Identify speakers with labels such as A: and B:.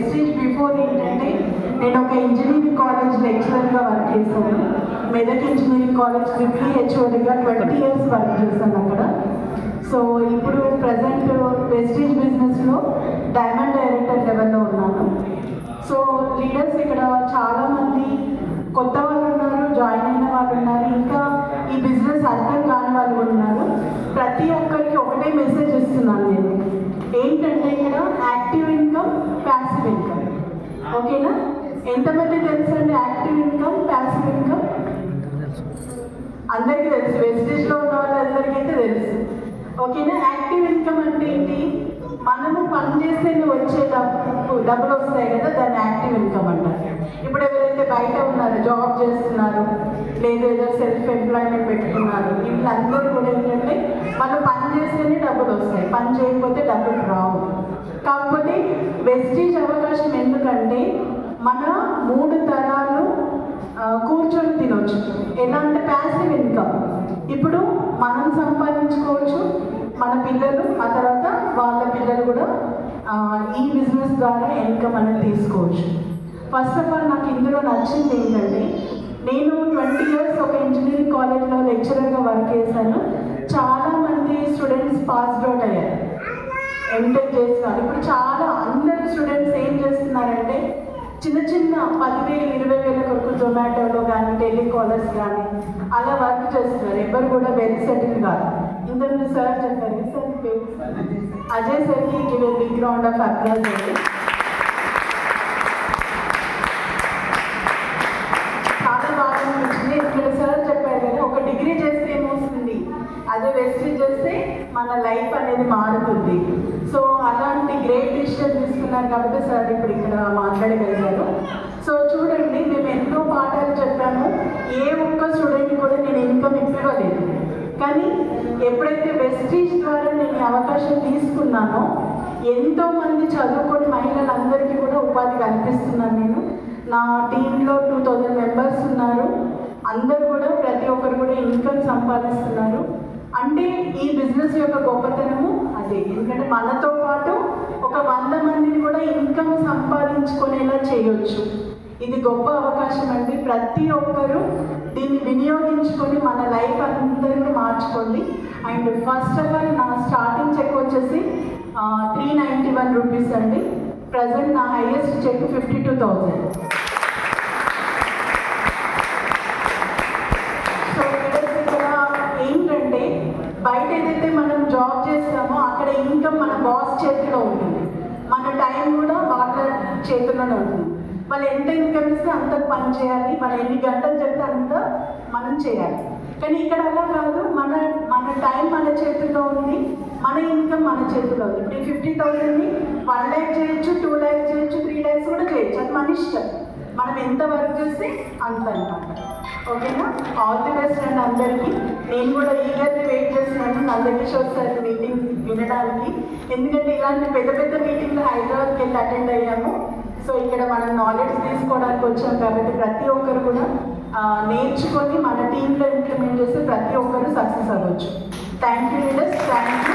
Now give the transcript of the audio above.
A: Wastage before ఏంటంటే నేను ఒక ఇంజనీరింగ్ కాలేజ్ లెక్చరర్గా వర్క్ చేశాను. మెదక్ ఇంజనీరింగ్ కాలేజ్ ట్రిపుల్ హెచ్ఓడిగా 20 years వర్క్ చేశాను అక్కడ. సో ఇప్పుడు ప్రజెంట్ వెస్టేజ్ బిజినెస్లో డైమండ్ డైరెక్టర్ లెవెల్లో ఉన్నాను. సో లీడర్స్ ఇక్కడ చాలామంది కొత్త వాళ్ళు ఉన్నారు, జాయిన్ అయిన వాళ్ళు ఉన్నారు, ఇంకా ఈ బిజినెస్ అర్థం కాని వాళ్ళు ఉన్నారు. ప్రతి ఒక్కరికి ఒకటే మెసేజ్ ఇస్తున్నాను నేను, ఏంటంటే ఇక్కడ యాక్టివ్ ఇన్కమ్, ప్యాసివ్ ఇన్కమ్. ఓకేనా? ఎంతమంది తెలుసు అండి యాక్టివ్ ఇన్కమ్, ప్యాసివ్ ఇన్కమ్? అందరికీ తెలుసు, వెస్టేజ్లో ఉన్న వాళ్ళందరికీ అయితే తెలుసు. ఓకేనా? యాక్టివ్ ఇన్కమ్ అంటే ఏంటి? మనము పని చేస్తేనే వచ్చే డబ్బులు వస్తాయి కదా, దాన్ని యాక్టివ్ ఇన్కమ్ అంటారు. ఇప్పుడు ఎవరైతే బయట ఉన్నారో, జాబ్ చేస్తున్నారు, లేదు ఏదో సెల్ఫ్ ఎంప్లాయ్మెంట్ పెట్టుకున్నారు, వీళ్ళందరూ కూడా ఏంటంటే మనం పని చేస్తేనే డబ్బులు వస్తాయి, పని చేయకపోతే డబ్బులు రావు. కాకపోతే వెస్టేజ్ అవకాశం ఎందుకంటే మన 3 తరాలు కూర్చొని తినొచ్చు. ఎలా అంటే ప్యాసివ్ ఇన్కమ్. ఇప్పుడు మనం సంపాదించుకోవచ్చు, మన పిల్లలు, ఆ తర్వాత వాళ్ళ పిల్లలు కూడా ఈ బిజినెస్ ద్వారా ఇన్కమ్ అనేది తీసుకోవచ్చు. ఫస్ట్ ఆఫ్ ఆల్ నాకు ఇందులో నచ్చింది ఏంటంటే, నేను 20 years ఒక ఇంజనీరింగ్ కాలేజ్లో లెక్చరర్గా వర్క్ చేశాను. చాలామంది స్టూడెంట్స్ పాస్డ్ అవుట్ అయ్యారు, ఎంటెక్ చేస్తున్నారు. ఇప్పుడు అందరు స్టూడెంట్స్ ఏం చేస్తున్నారంటే చిన్న 10,000, 20,000 కొరకు జొమాటోలో కానీ, టెలికాలర్స్ కానీ అలా వర్క్ చేస్తున్నారు. ఎవరు కూడా వెల్ సెటిల్ కాదు. ఇంతకుముందు సార్ చెప్పారు, సార్ అజయ్ సార్కి give a big round of applause అండి. చాలా బాగా అనిపించింది. ఇక్కడ సార్ చెప్పారు కదా, ఒక డిగ్రీ చేస్తే ఏమవుతుంది, అదే వెస్టేజ్ చేస్తే మన లైఫ్ అనేది మారుతుంది. సో అలాంటి గ్రేట్ డిసిషన్ తీసుకున్నారు కాబట్టి సార్ ఇప్పుడు ఇక్కడ మాట్లాడగలిగారు. సో చూడండి, మేము ఎన్నో పాఠాలు చెప్పాము, ఏ ఒక్క స్టూడెంట్ కూడా నేను ఇన్కమ్ ఇవ్వలేదు. కానీ ఎప్పుడైతే వెస్టేజ్ ద్వారా నేను అవకాశం తీసుకున్నానో, ఎంతోమంది చదువుకొని మహిళలందరికీ కూడా ఉపాధి కల్పిస్తున్నాను నేను. నా టీంలో 2000 members ఉన్నారు. అందరూ కూడా ప్రతి ఒక్కరు కూడా ఇన్కమ్ సంపాదిస్తున్నారు. అంటే ఈ బిజినెస్ యొక్క గొప్పతనము అదే. ఎందుకంటే మనతో పాటు ఒక 100 మందిని కూడా ఇన్కమ్ సంపాదించుకునేలా చేయొచ్చు. ఇది గొప్ప అవకాశం అండి. ప్రతి ఒక్కరూ దీన్ని వినియోగించుకొని మన లైఫ్ అందరినీ మార్చుకోండి. అండ్ ఫస్ట్ ఆఫ్ ఆల్ నా స్టార్టింగ్ చెక్ వచ్చేసి 391 rupees అండి. ప్రజెంట్ నా హైయెస్ట్ చెక్ 52,000. సో ఇక్కడ ఏంటంటే, బయట ఏదైతే మనం జాబ్ చేస్తామో అక్కడ ఇన్కమ్ మన బాస్ చేతిలో ఉంటుంది, మన టైం కూడా వాళ్ళ చేతిలోనే ఉంటుంది. వాళ్ళు ఎంత ఇన్కమ్ ఇస్తే అంత పని చేయాలి, మనం ఎన్ని గంటలు చెప్తే అంత మనం చేయాలి. కానీ ఇక్కడ అలా కాదు, మన టైం మన చేతిలో ఉంది, మన ఇన్కమ్ మన చేతిలో ఉంది. ఇప్పుడు 50,000ని 1 lakh చేయొచ్చు, 2 lakhs చేయొచ్చు, 3 lakhs కూడా చేయొచ్చు. అది మన ఇష్టం, మనం ఎంత వర్క్ చేస్తే అంత అనమాట. ఓకేనా? ఆల్ ది బెస్ట్ అండి అందరికీ. నేను కూడా ఈగర్లీ వెయిట్ చేస్తున్నాను నందకిషోర్ సార్ మీటింగ్ వినడానికి. ఎందుకంటే ఇలాంటి పెద్ద మీటింగ్లు హైదరాబాద్కి వెళ్ళి అటెండ్ అయ్యాము. సో ఇక్కడ మనం నాలెడ్జ్ తీసుకోవడానికి వచ్చాం కాబట్టి ప్రతి ఒక్కరు కూడా నేర్చుకొని మన టీంలో ఇంప్లిమెంట్ చేస్తే ప్రతి ఒక్కరు సక్సెస్ అవ్వచ్చు. Thank you leaders, thank you.